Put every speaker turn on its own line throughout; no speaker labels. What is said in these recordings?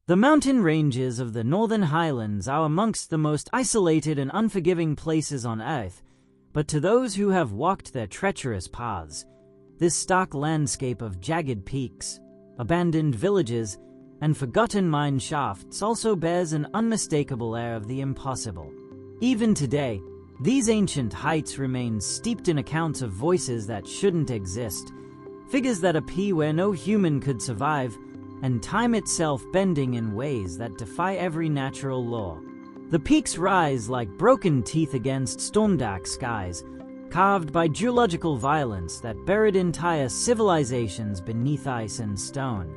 The mountain ranges of the Northern Highlands are amongst the most isolated and unforgiving places on Earth, but to those who have walked their treacherous paths, this stark landscape of jagged peaks, abandoned villages, and forgotten mine shafts also bears an unmistakable air of the impossible. Even today, these ancient heights remain steeped in accounts of voices that shouldn't exist, figures that appear where no human could survive, and time itself bending in ways that defy every natural law. The peaks rise like broken teeth against storm-dark skies, carved by geological violence that buried entire civilizations beneath ice and stone.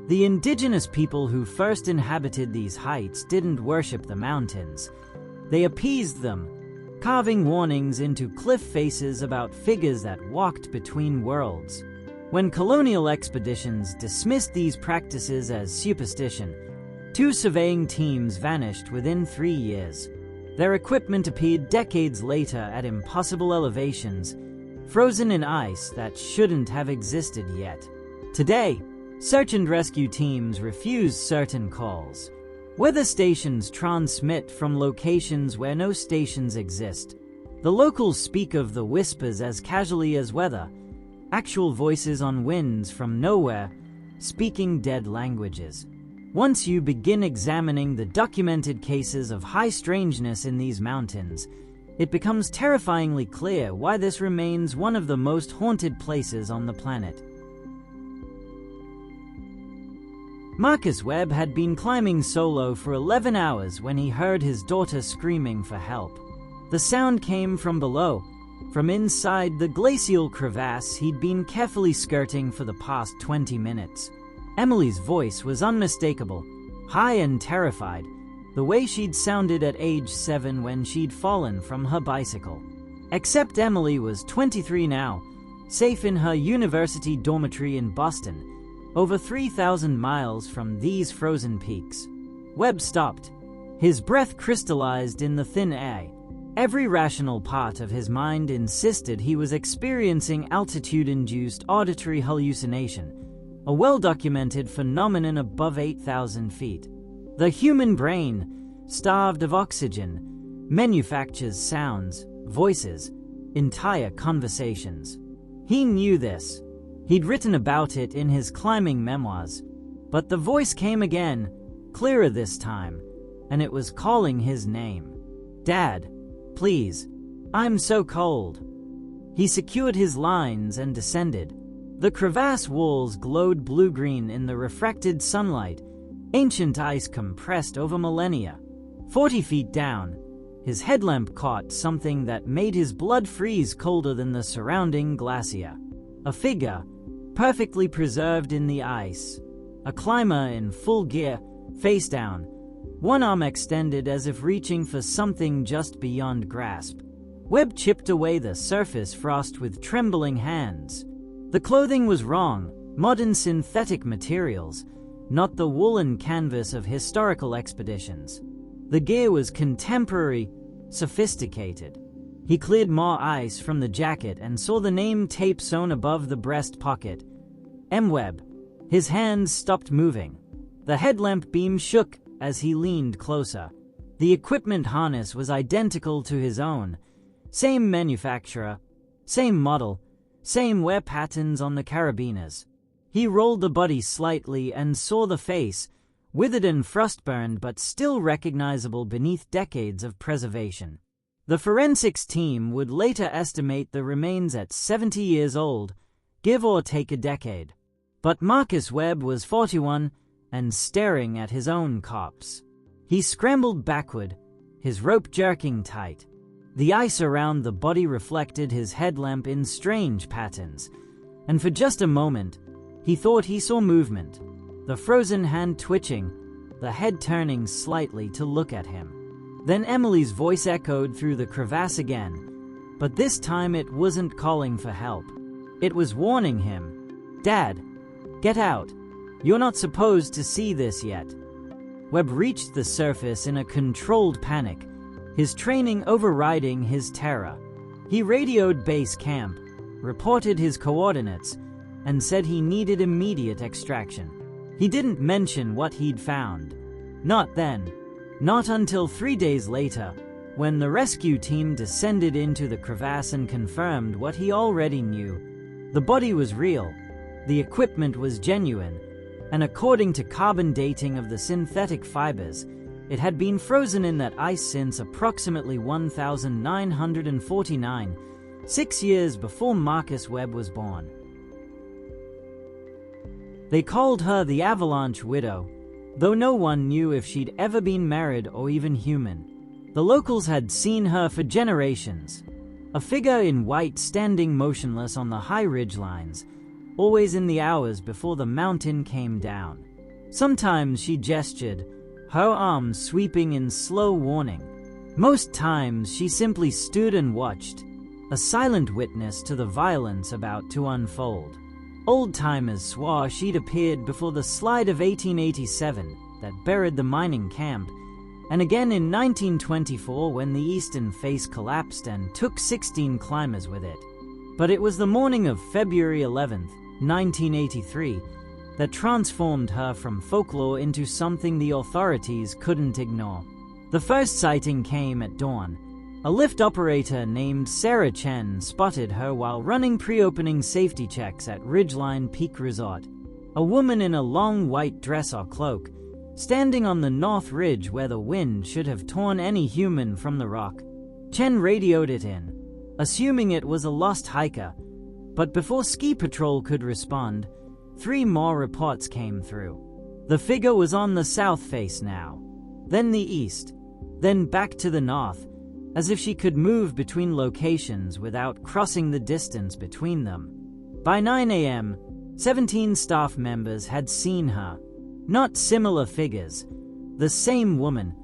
The indigenous people who first inhabited these heights didn't worship the mountains. They appeased them, carving warnings into cliff faces about figures that walked between worlds. When colonial expeditions dismissed these practices as superstition, 2 surveying teams vanished within 3 years. Their equipment appeared decades later at impossible elevations, frozen in ice that shouldn't have existed yet. Today, search and rescue teams refuse certain calls. Weather stations transmit from locations where no stations exist. The locals speak of the whispers as casually as weather, actual voices on winds from nowhere, speaking dead languages. Once you begin examining the documented cases of high strangeness in these mountains, it becomes terrifyingly clear why this remains one of the most haunted places on the planet. Marcus Webb had been climbing solo for 11 hours when he heard his daughter screaming for help. The sound came from below, from inside the glacial crevasse he'd been carefully skirting for the past 20 minutes. Emily's voice was unmistakable, high and terrified, the way she'd sounded at age 7 when she'd fallen from her bicycle. Except Emily was 23 now, safe in her university dormitory in Boston, over 3,000 miles from these frozen peaks. Webb stopped. His breath crystallized in the thin air. Every rational part of his mind insisted he was experiencing altitude-induced auditory hallucination, a well-documented phenomenon above 8,000 feet. The human brain, starved of oxygen, manufactures sounds, voices, entire conversations. He knew this. He'd written about it in his climbing memoirs. But the voice came again, clearer this time, and it was calling his name. "Dad, please, I'm so cold." He secured his lines and descended. The crevasse walls glowed blue-green in the refracted sunlight, ancient ice compressed over millennia. 40 feet down, his headlamp caught something that made his blood freeze colder than the surrounding glacier. A figure, perfectly preserved in the ice. A climber in full gear, face down, one arm extended as if reaching for something just beyond grasp. Webb chipped away the surface frost with trembling hands. The clothing was wrong, modern synthetic materials, not the woolen canvas of historical expeditions. The gear was contemporary, sophisticated. He cleared more ice from the jacket and saw the name tape sewn above the breast pocket. M. Webb. His hands stopped moving. The headlamp beam shook as he leaned closer. The equipment harness was identical to his own. Same manufacturer, same model, same wear patterns on the carabiners. He rolled the body slightly and saw the face, withered and frostburned but still recognizable beneath decades of preservation. The forensics team would later estimate the remains at 70 years old, give or take a decade. But Marcus Webb was 41 and staring at his own corpse. He scrambled backward, his rope jerking tight. The ice around the body reflected his headlamp in strange patterns, and for just a moment, he thought he saw movement, the frozen hand twitching, the head turning slightly to look at him. Then Emily's voice echoed through the crevasse again, but this time it wasn't calling for help. It was warning him. "Dad, get out. You're not supposed to see this yet." Webb reached the surface in a controlled panic, his training overriding his terror. He radioed base camp, reported his coordinates, and said he needed immediate extraction. He didn't mention what he'd found. Not then. Not until 3 days later, when the rescue team descended into the crevasse and confirmed what he already knew. The body was real, the equipment was genuine, and according to carbon dating of the synthetic fibers, it had been frozen in that ice since approximately 1949, 6 years before Marcus Webb was born. They called her the Avalanche Widow, though no one knew if she'd ever been married or even human. The locals had seen her for generations, a figure in white standing motionless on the high ridgelines, always in the hours before the mountain came down. Sometimes she gestured, her arms sweeping in slow warning. Most times she simply stood and watched, a silent witness to the violence about to unfold. Old-timers swore she'd appeared before the slide of 1887 that buried the mining camp, and again in 1924 when the eastern face collapsed and took 16 climbers with it. But it was the morning of February 11, 1983, that transformed her from folklore into something the authorities couldn't ignore. The first sighting came at dawn. A lift operator named Sarah Chen spotted her while running pre-opening safety checks at Ridgeline Peak Resort. A woman in a long white dress or cloak, standing on the north ridge where the wind should have torn any human from the rock. Chen radioed it in, assuming it was a lost hiker, but before ski patrol could respond, 3 more reports came through. The figure was on the south face now, then the east, then back to the north, as if she could move between locations without crossing the distance between them. By 9 a.m., 17 staff members had seen her. Not similar figures, the same woman,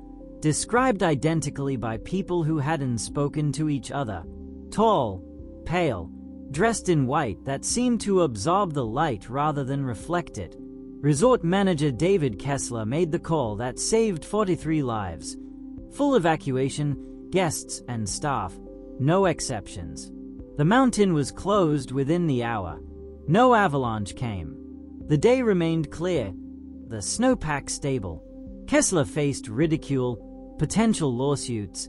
described identically by people who hadn't spoken to each other. Tall, pale, dressed in white that seemed to absorb the light rather than reflect it. Resort manager David Kessler made the call that saved 43 lives. Full evacuation, guests and staff, no exceptions. The mountain was closed within the hour. No avalanche came. The day remained clear, the snowpack stable. Kessler faced ridicule, potential lawsuits,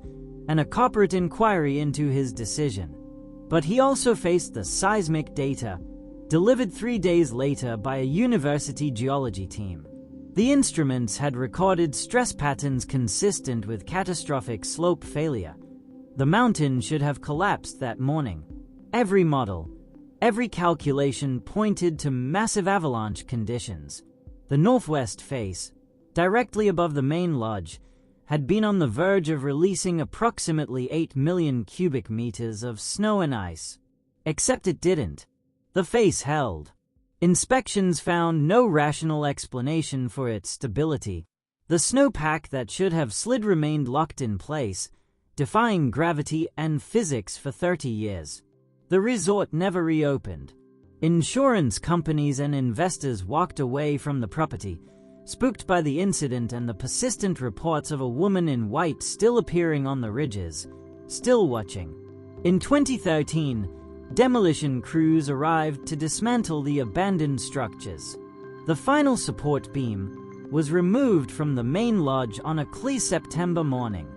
and a corporate inquiry into his decision. But he also faced the seismic data, delivered 3 days later by a university geology team. The instruments had recorded stress patterns consistent with catastrophic slope failure. The mountain should have collapsed that morning. Every model, every calculation pointed to massive avalanche conditions. The northwest face, directly above the main lodge, had been on the verge of releasing approximately 8 million cubic meters of snow and ice. Except it didn't. The face held. Inspections found no rational explanation for its stability. The snowpack that should have slid remained locked in place, defying gravity and physics for 30 years. The resort never reopened. Insurance companies and investors walked away from the property, spooked by the incident and the persistent reports of a woman in white still appearing on the ridges, still watching. In 2013, demolition crews arrived to dismantle the abandoned structures. The final support beam was removed from the main lodge on a clear September morning.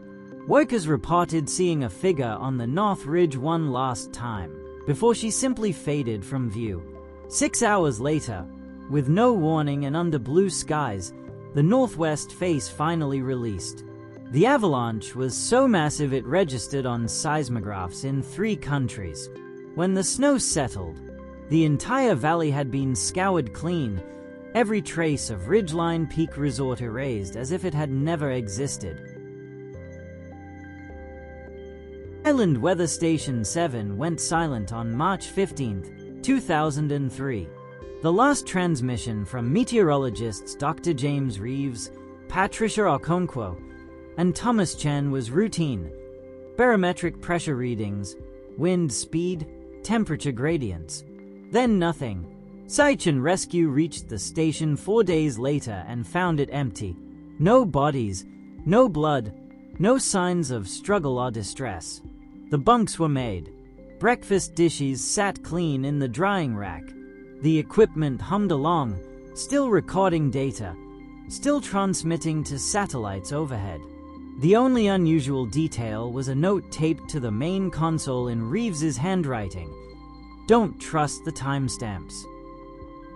Workers reported seeing a figure on the North Ridge one last time, before she simply faded from view. 6 hours later, with no warning and under blue skies, the northwest face finally released. The avalanche was so massive it registered on seismographs in 3 countries. When the snow settled, the entire valley had been scoured clean, every trace of Ridgeline Peak Resort erased as if it had never existed. Highland Weather Station 7 went silent on March 15, 2003. The last transmission from meteorologists Dr. James Reeves, Patricia Okonkwo, and Thomas Chen was routine. Barometric pressure readings, wind speed, temperature gradients. Then nothing. Search and rescue reached the station 4 days later and found it empty. No bodies, no blood, no signs of struggle or distress. The bunks were made. Breakfast dishes sat clean in the drying rack. The equipment hummed along, still recording data, still transmitting to satellites overhead. The only unusual detail was a note taped to the main console in Reeves's handwriting. Don't trust the timestamps.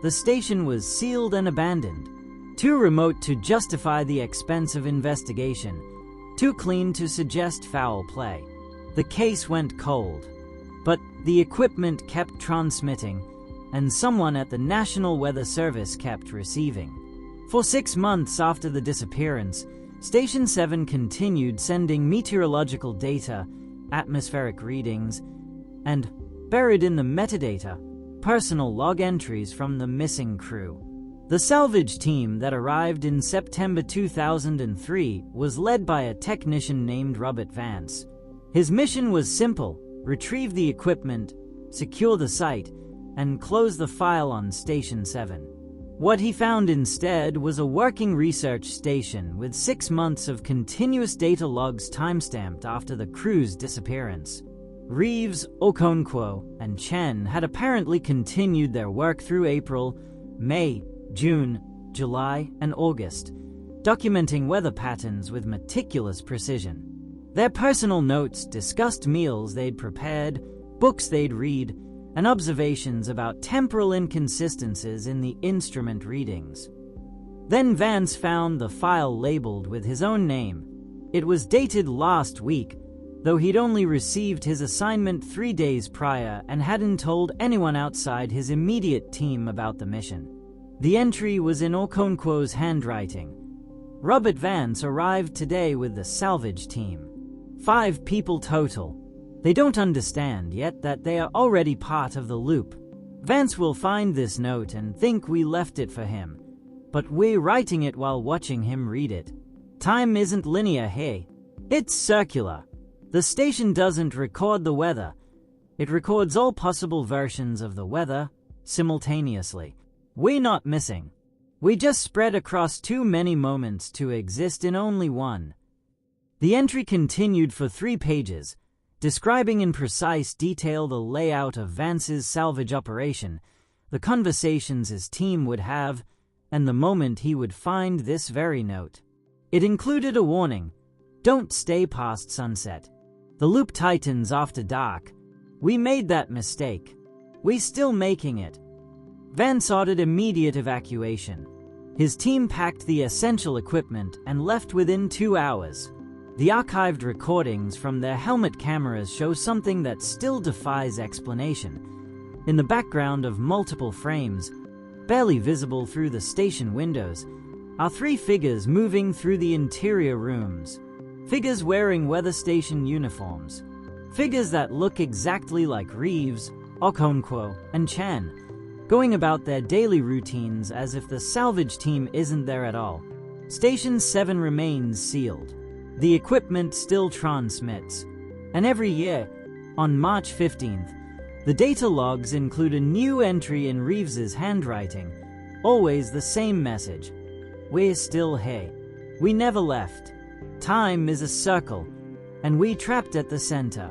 The station was sealed and abandoned. Too remote to justify the expense of investigation. Too clean to suggest foul play. The case went cold. But the equipment kept transmitting, and someone at the National Weather Service kept receiving. For 6 months after the disappearance, Station 7 continued sending meteorological data, atmospheric readings, and, buried in the metadata, personal log entries from the missing crew. The salvage team that arrived in September 2003 was led by a technician named Robert Vance. His mission was simple: retrieve the equipment, secure the site, and close the file on Station 7. What he found instead was a working research station with 6 months of continuous data logs timestamped after the crew's disappearance. Reeves, Okonkwo, and Chen had apparently continued their work through April, May, June, July, and August, documenting weather patterns with meticulous precision. Their personal notes discussed meals they'd prepared, books they'd read, and observations about temporal inconsistencies in the instrument readings. Then Vance found the file labeled with his own name. It was dated last week, though he'd only received his assignment 3 days prior and hadn't told anyone outside his immediate team about the mission. The entry was in Okonkwo's handwriting. Robert Vance arrived today with the salvage team. 5 people total. They don't understand yet that they are already part of the loop. Vance will find this note and think we left it for him, but we're writing it while watching him read it. Time isn't linear here. It's circular. The station doesn't record the weather. It records all possible versions of the weather simultaneously. We're not missing. We just spread across too many moments to exist in only one. The entry continued for 3 pages, describing in precise detail the layout of Vance's salvage operation, the conversations his team would have, and the moment he would find this very note. It included a warning: don't stay past sunset. The loop tightens after dark. We made that mistake. We still making it. Vance ordered immediate evacuation. His team packed the essential equipment and left within 2 hours. The archived recordings from their helmet cameras show something that still defies explanation. In the background of multiple frames, barely visible through the station windows, are 3 figures moving through the interior rooms. Figures wearing weather station uniforms. Figures that look exactly like Reeves, Okonkwo, and Chen, going about their daily routines as if the salvage team isn't there at all. Station 7 remains sealed. The equipment still transmits. And every year, on March 15th, the data logs include a new entry in Reeves's handwriting. Always the same message: we're still here. We never left. Time is a circle, and we trapped at the center.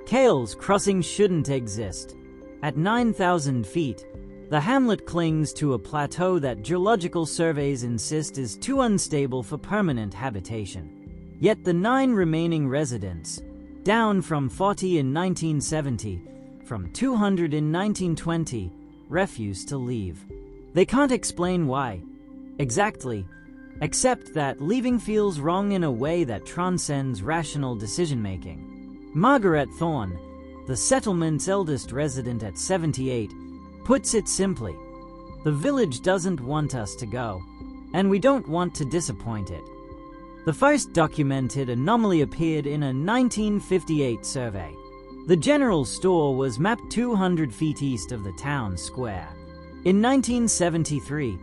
Kale's Crossing shouldn't exist. At 9,000 feet, the hamlet clings to a plateau that geological surveys insist is too unstable for permanent habitation. Yet the 9 remaining residents, down from 40 in 1970, from 200 in 1920, refuse to leave. They can't explain why exactly, except that leaving feels wrong in a way that transcends rational decision-making. Margaret Thorne, the settlement's eldest resident at 78, puts it simply: the village doesn't want us to go, and we don't want to disappoint it. The first documented anomaly appeared in a 1958 survey. The general store was mapped 200 feet east of the town square. In 1973,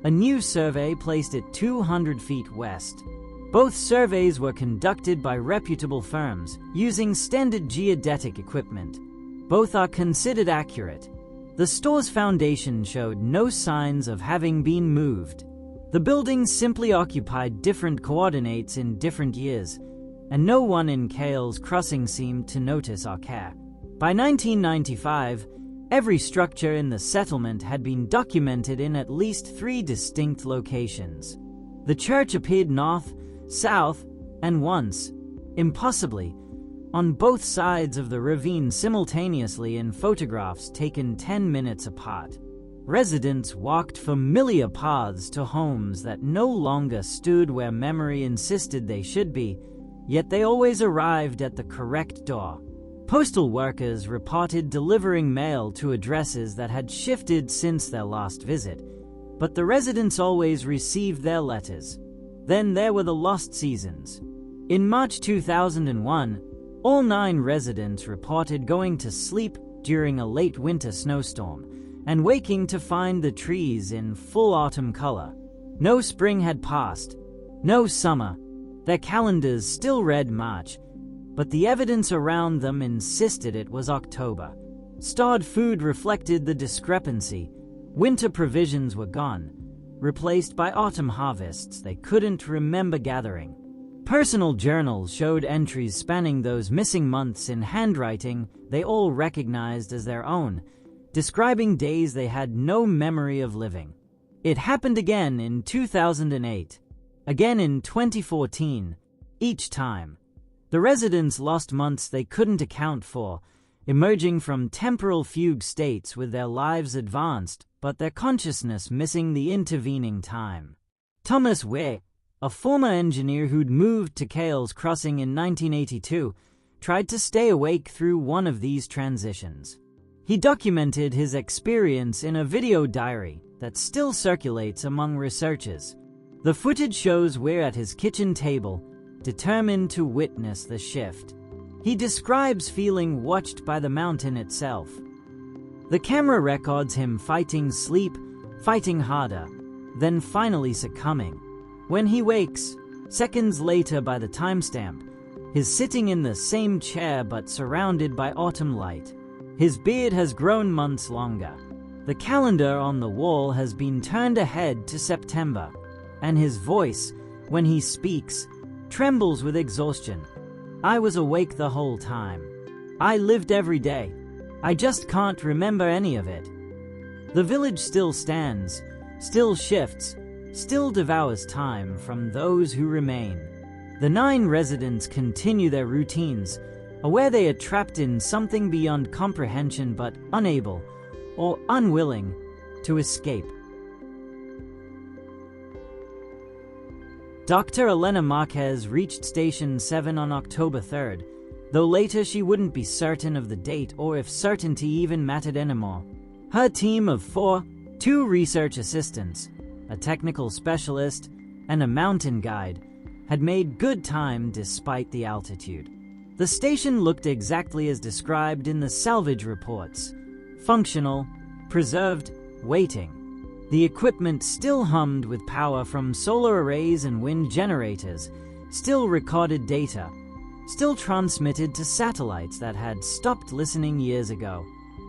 a new survey placed it 200 feet west. Both surveys were conducted by reputable firms using standard geodetic equipment. Both are considered accurate. The store's foundation showed no signs of having been moved. The buildings simply occupied different coordinates in different years, and no one in Kale's Crossing seemed to notice or care. By 1995, Every structure in the settlement had been documented in at least 3 distinct locations. The church appeared north, south, and once, impossibly, on both sides of the ravine simultaneously in photographs taken 10 minutes apart. Residents walked familiar paths to homes that no longer stood where memory insisted they should be, yet they always arrived at the correct door. Postal workers reported delivering mail to addresses that had shifted since their last visit, but the residents always received their letters. Then there were the lost seasons. In March 2001, all 9 residents reported going to sleep during a late winter snowstorm and waking to find the trees in full autumn color. No spring had passed, no summer. Their calendars still read March, but the evidence around them insisted it was October. Stored food reflected the discrepancy. Winter provisions were gone, replaced by autumn harvests they couldn't remember gathering. Personal journals showed entries spanning those missing months in handwriting they all recognized as their own, describing days they had no memory of living. It happened again in 2008, again in 2014. Each time, the residents lost months they couldn't account for, emerging from temporal fugue states with their lives advanced, but their consciousness missing the intervening time. Thomas Way, a former engineer who'd moved to Cales Crossing in 1982, tried to stay awake through one of these transitions. He documented his experience in a video diary that still circulates among researchers. The footage shows Weir at his kitchen table, determined to witness the shift. He describes feeling watched by the mountain itself. The camera records him fighting sleep, fighting harder, then finally succumbing. When he wakes, seconds later by the timestamp, he's sitting in the same chair but surrounded by autumn light. His beard has grown months longer. The calendar on the wall has been turned ahead to September, and his voice, when he speaks, trembles with exhaustion. I was awake the whole time. I lived every day. I just can't remember any of it. The village still stands, still shifts, still devours time from those who remain. The 9 residents continue their routines, aware they are trapped in something beyond comprehension but unable, or unwilling, to escape. Dr. Elena Marquez reached Station 7 on October 3rd, though later she wouldn't be certain of the date or if certainty even mattered anymore. Her team of 4, 2 research assistants, a technical specialist, and a mountain guide, had made good time despite the altitude. The station looked exactly as described in the salvage reports: functional, preserved, waiting. The equipment still hummed with power from solar arrays and wind generators, still recorded data, still transmitted to satellites that had stopped listening years ago.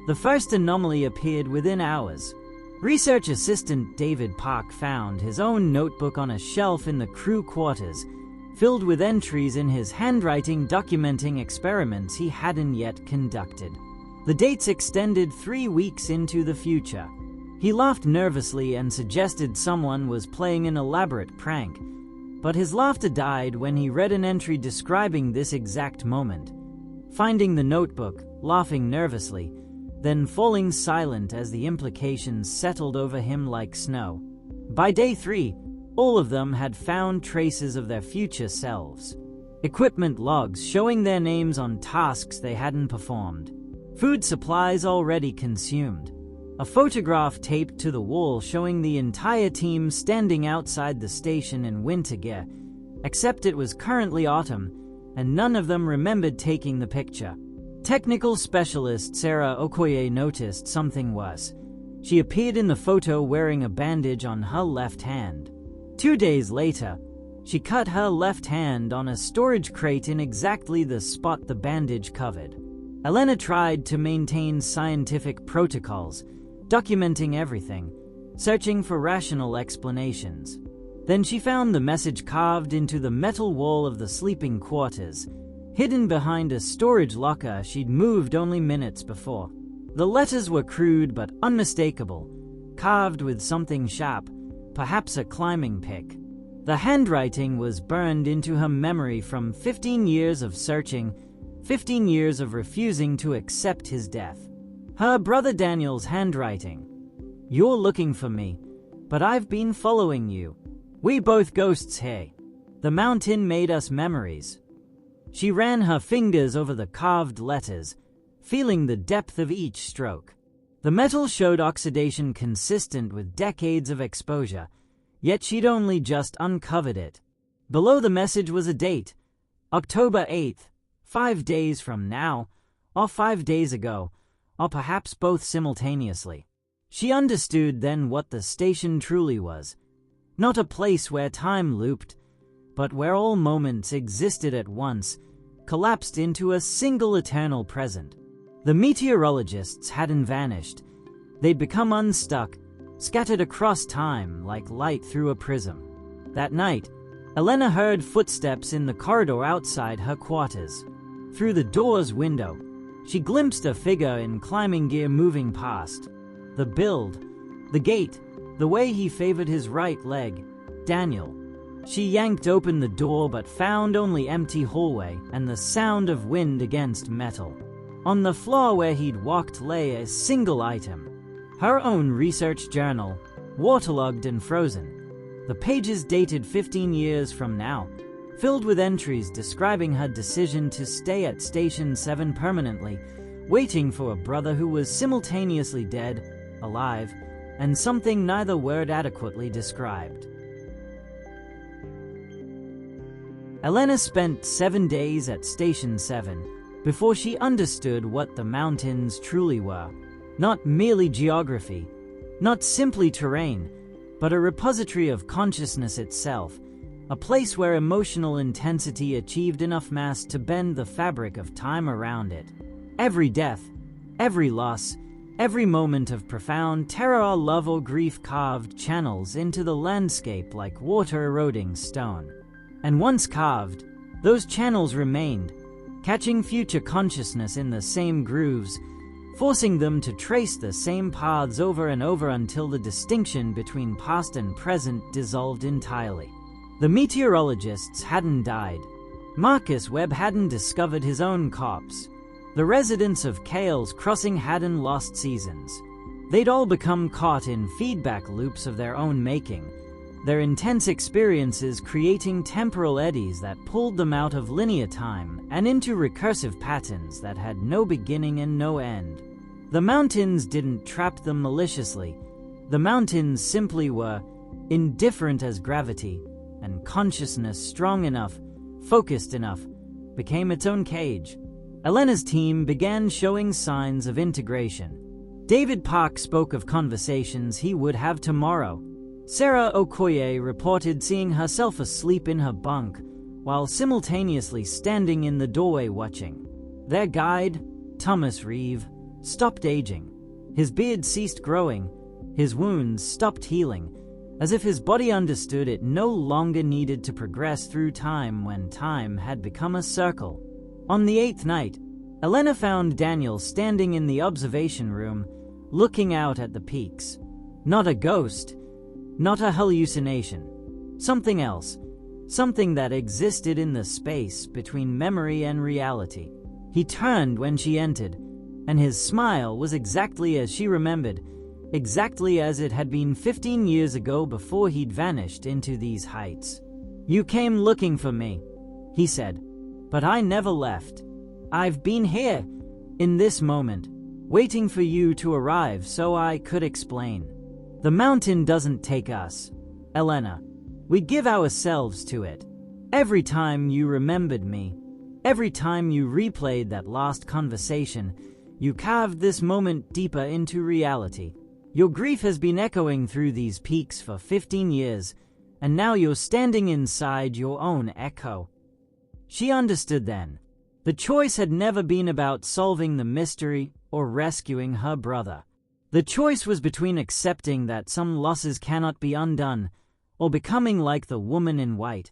The first anomaly appeared within hours. Research assistant David Park found his own notebook on a shelf in the crew quarters, filled with entries in his handwriting documenting experiments he hadn't yet conducted. The dates extended 3 weeks into the future. He laughed nervously and suggested someone was playing an elaborate prank, but his laughter died when he read an entry describing this exact moment. Finding the notebook, laughing nervously, then falling silent as the implications settled over him like snow. By day 3, all of them had found traces of their future selves. Equipment logs showing their names on tasks they hadn't performed. Food supplies already consumed. A photograph taped to the wall showing the entire team standing outside the station in winter gear, except it was currently autumn, and none of them remembered taking the picture. Technical specialist Sarah Okoye noticed something worse. She appeared in the photo wearing a bandage on her left hand. 2 days later, she cut her left hand on a storage crate in exactly the spot the bandage covered. Elena tried to maintain scientific protocols, documenting everything, searching for rational explanations. Then she found the message carved into the metal wall of the sleeping quarters, hidden behind a storage locker she'd moved only minutes before. The letters were crude but unmistakable, carved with something sharp, perhaps a climbing pick. The handwriting was burned into her memory from 15 years of searching, 15 years of refusing to accept his death. Her brother Daniel's handwriting. "You're looking for me, but I've been following you. We both ghosts here. The mountain made us memories." She ran her fingers over the carved letters, feeling the depth of each stroke. The metal showed oxidation consistent with decades of exposure, yet she'd only just uncovered it. Below the message was a date, October 8th, 5 days from now, or 5 days ago, or perhaps both simultaneously. She understood then what the station truly was. Not a place where time looped, but where all moments existed at once, collapsed into a single eternal present. The meteorologists hadn't vanished. They'd become unstuck, scattered across time like light through a prism. That night, Elena heard footsteps in the corridor outside her quarters. Through the door's window, she glimpsed a figure in climbing gear moving past. The build, the gait, the way he favored his right leg, Daniel. She yanked open the door but found only empty hallway and the sound of wind against metal. On the floor where he'd walked lay a single item. Her own research journal, waterlogged and frozen. The pages dated 15 years from now, filled with entries describing her decision to stay at Station 7 permanently, waiting for a brother who was simultaneously dead, alive, and something neither word adequately described. Elena spent 7 days at Station 7 before she understood what the mountains truly were. Not merely geography, not simply terrain, but a repository of consciousness itself, a place where emotional intensity achieved enough mass to bend the fabric of time around it. Every death, every loss, every moment of profound terror or love or grief carved channels into the landscape like water eroding stone. And once carved, those channels remained, catching future consciousness in the same grooves, forcing them to trace the same paths over and over until the distinction between past and present dissolved entirely. The meteorologists hadn't died. Marcus Webb hadn't discovered his own corpse. The residents of Kale's Crossing hadn't lost seasons. They'd all become caught in feedback loops of their own making, their intense experiences creating temporal eddies that pulled them out of linear time and into recursive patterns that had no beginning and no end. The mountains didn't trap them maliciously. The mountains simply were indifferent as gravity, and consciousness strong enough, focused enough, became its own cage. Elena's team began showing signs of integration. David Park spoke of conversations he would have tomorrow. Sarah Okoye reported seeing herself asleep in her bunk while simultaneously standing in the doorway watching. Their guide, Thomas Reeve, stopped aging. His beard ceased growing, his wounds stopped healing, as if his body understood it no longer needed to progress through time when time had become a circle. On the 8th night, Elena found Daniel standing in the observation room, looking out at the peaks. Not a ghost, not a hallucination. Something else. Something that existed in the space between memory and reality. He turned when she entered, and his smile was exactly as she remembered, exactly as it had been 15 years ago before he'd vanished into these heights. "You came looking for me," he said, "but I never left. I've been here, in this moment, waiting for you to arrive so I could explain. The mountain doesn't take us, Elena. We give ourselves to it. Every time you remembered me, every time you replayed that last conversation, you carved this moment deeper into reality. Your grief has been echoing through these peaks for 15 years, and now you're standing inside your own echo." She understood then. The choice had never been about solving the mystery or rescuing her brother. The choice was between accepting that some losses cannot be undone, or becoming like the woman in white,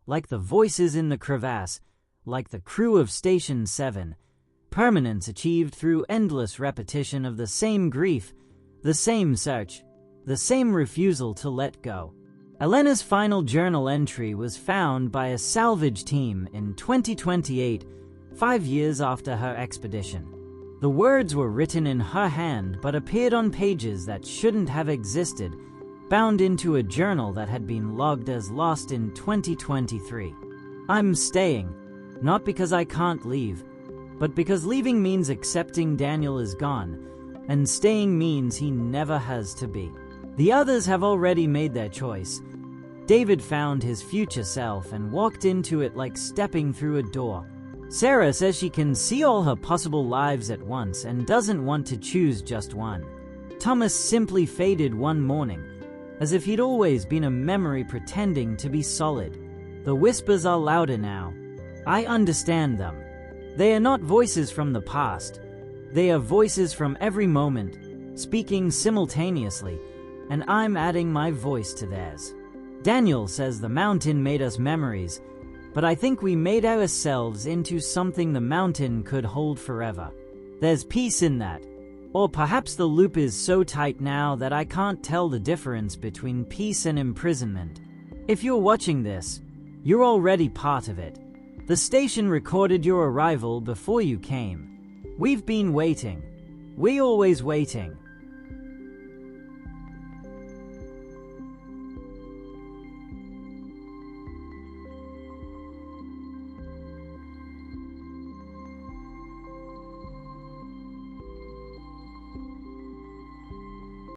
like the voices in the crevasse, like the crew of Station 7, permanence achieved through endless repetition of the same grief, the same search, the same refusal to let go. Elena's final journal entry was found by a salvage team in 2028, 5 years after her expedition. The words were written in her hand but appeared on pages that shouldn't have existed, bound into a journal that had been logged as lost in 2023. "I'm staying, not because I can't leave, but because leaving means accepting Daniel is gone, and staying means he never has to be." The others have already made their choice. David found his future self and walked into it like stepping through a door. Sarah says she can see all her possible lives at once and doesn't want to choose just one. Thomas simply faded one morning, as if he'd always been a memory pretending to be solid. The whispers are louder now. I understand them. They are not voices from the past. They are voices from every moment, speaking simultaneously, and I'm adding my voice to theirs. Daniel says the mountain made us memories, but I think we made ourselves into something the mountain could hold forever. There's peace in that. Or perhaps the loop is so tight now that I can't tell the difference between peace and imprisonment. If you're watching this, you're already part of it. The station recorded your arrival before you came. We've been waiting. We're always waiting.